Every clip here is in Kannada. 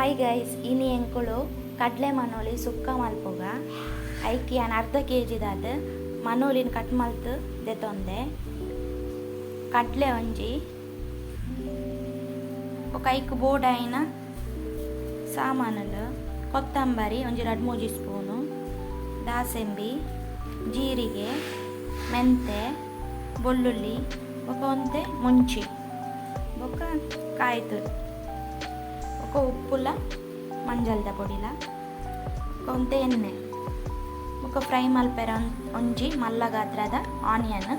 ಹಾಯ್ ಗೈಸ್, ಇನಿ ಎಂಕುಲು ಕಡ್ಲೆ ಮನೋಲಿ ಸುಕ್ಕ ಮಲ್ಪುಗ ಐಕಿ ನಾನು ಅರ್ಧ kg ದಾದ ಮನೋಲಿನ ಕಟ್ ಮಲ್ತು ದೆತೊಂದೆ. ಕಡ್ಲೆ ಒಂಜಿ ఒక ಐಕ್ ಬೋಡಾಯಿನ ಸಾಮಾನುಲು ಕೊತ್ತಂಬರಿ ಒಂಜಿ 2-3 ಸ್ಪೂನು, ದಾಸೆಂಬಿ, ಜೀರಿಗೆ, ಮೆಂತೆ, ಬೆಳ್ಳುಳ್ಳಿ ಬೊಕ ಒಂತೆ ಮುಂಚಿ ಬೊಕ ಕಾಯ್ತುರು ఒక ಉಪ್ಪುಲ ಮಂಜಲ್ದ ಪೊಡಿಲ ಒಂತೆ ಎಣ್ಣೆ ಬೊಕ ಫ್ರೈ ಮಲ್ಪೆರ ಒಂಜಿ ಮಲ್ಲ ಗಾತ್ರದ ಆನಿಯನ್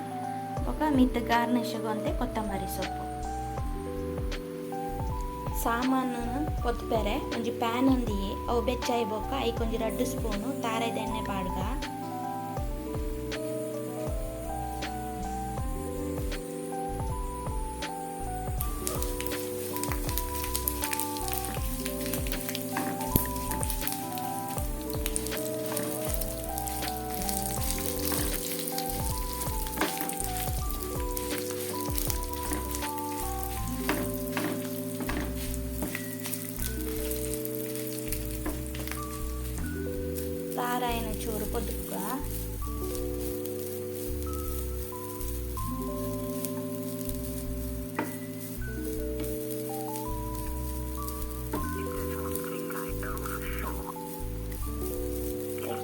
ಬೊಕ ಮಿತ್ ಗಾರ್ನಿಷ್ಗೆ ಒಂತೆ ಕೊತ್ತಂಬರಿ ಸೊಪ್ಪು. ಸಾಮಾನು ಕೊತ್ಪೆರೆ ಒಂಜಿ ಪ್ಯಾನ್ ಒಂದಿಯೆ ಅವು ಬೆಚ್ಚಾಯಿ ಬೊಕ ಐಕೊಂಜಿ 2 ಸ್ಪೂನು ತಾರೆದ ಎಣ್ಣೆ ಪಾಡ್ಗ ಸಾರಾಯಿನ ಚೂರು ಕೊದ್ದುಗ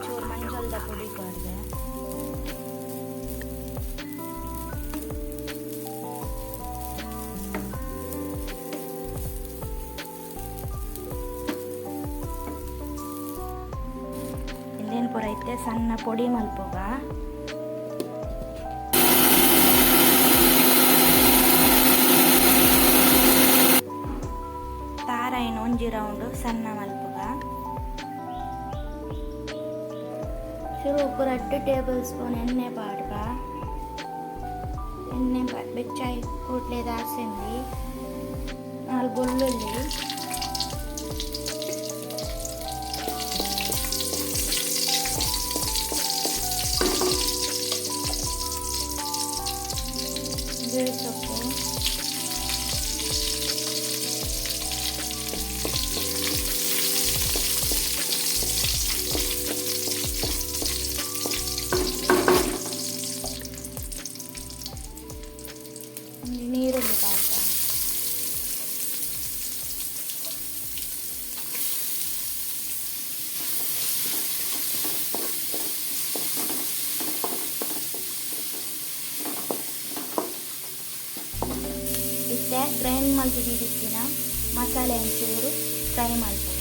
ಚೂರು ಮಂಜಲ್ದ ಪುಡಿ ಕೊಡ್ದೆ ಇನ್ನೇನು ಪೂರೈತೆ ಸಣ್ಣ ಪೊಡಿ ಮಲ್ಪುಗ ತಾರಾಯಿನ ಒಂಜಿ ರೌಂಡ್ ಸಣ್ಣ ಮಲ್ಪುಗ ಉಪ್ಪು 2 ಟೇಬಲ್ ಸ್ಪೂನ್ ಎಣ್ಣೆ ಪಾಡ್ಗ ಎಣ್ಣೆ ಬೆಚ್ಚಾಯಿ ಕೂಡ್ಲೆ ದಾಸೆಂಬಿ 4 ಬೆಳ್ಳುಳ್ಳಿ ಸೊಪ್ಪು ನೀರುಳ್ಳಿ ಪಾಕ ಇತ್ತೆ ಗ್ರೈಂಡ್ ಮಲ್ತಿದ್ದಿನ ಮಸಾಲೆ ಒಂಚೂರು ಫ್ರೈ ಮಲ್ಪುಗ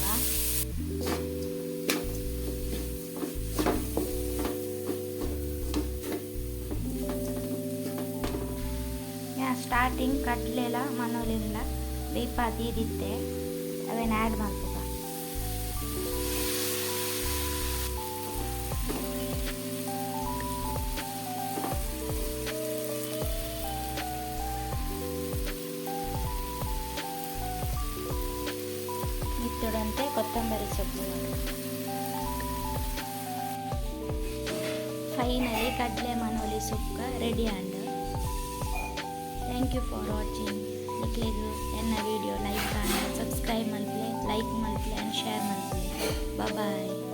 ಸ್ಟಾರ್ಟಿಂಗ್ ಕಡ್ಲೆಲ ಮನೋಲಿಂದ ದೀಪ ದೀದಿತ್ತೆ ಅವೇನು ಆ್ಯಡ್ ಮಲ್ಪುಗ ಮಿತ್ತುಡಂತೆ ಕೊತ್ತಂಬರಿ ಸೊಪ್ಪು. ಫೈನಲಿ ಕಡ್ಲೆ ಮನೋಲಿ ಸುಕ್ಕ ready and. Thank you for watching. ನಿಕ್ಲೆಗು ಎನ್ನ ವಿಡಿಯೋ ಲೈಕ್ ಆಂಡ್ ಸಬ್ಸ್ಕ್ರೈಬ್ ಮಲ್ಪಲೆ, ಲೈಕ್ ಮಲ್ಪಲೆ ಆ್ಯಂಡ್ ಶೇರ್ ಮಲ್ಪಲೆ. ಬಾಯ್.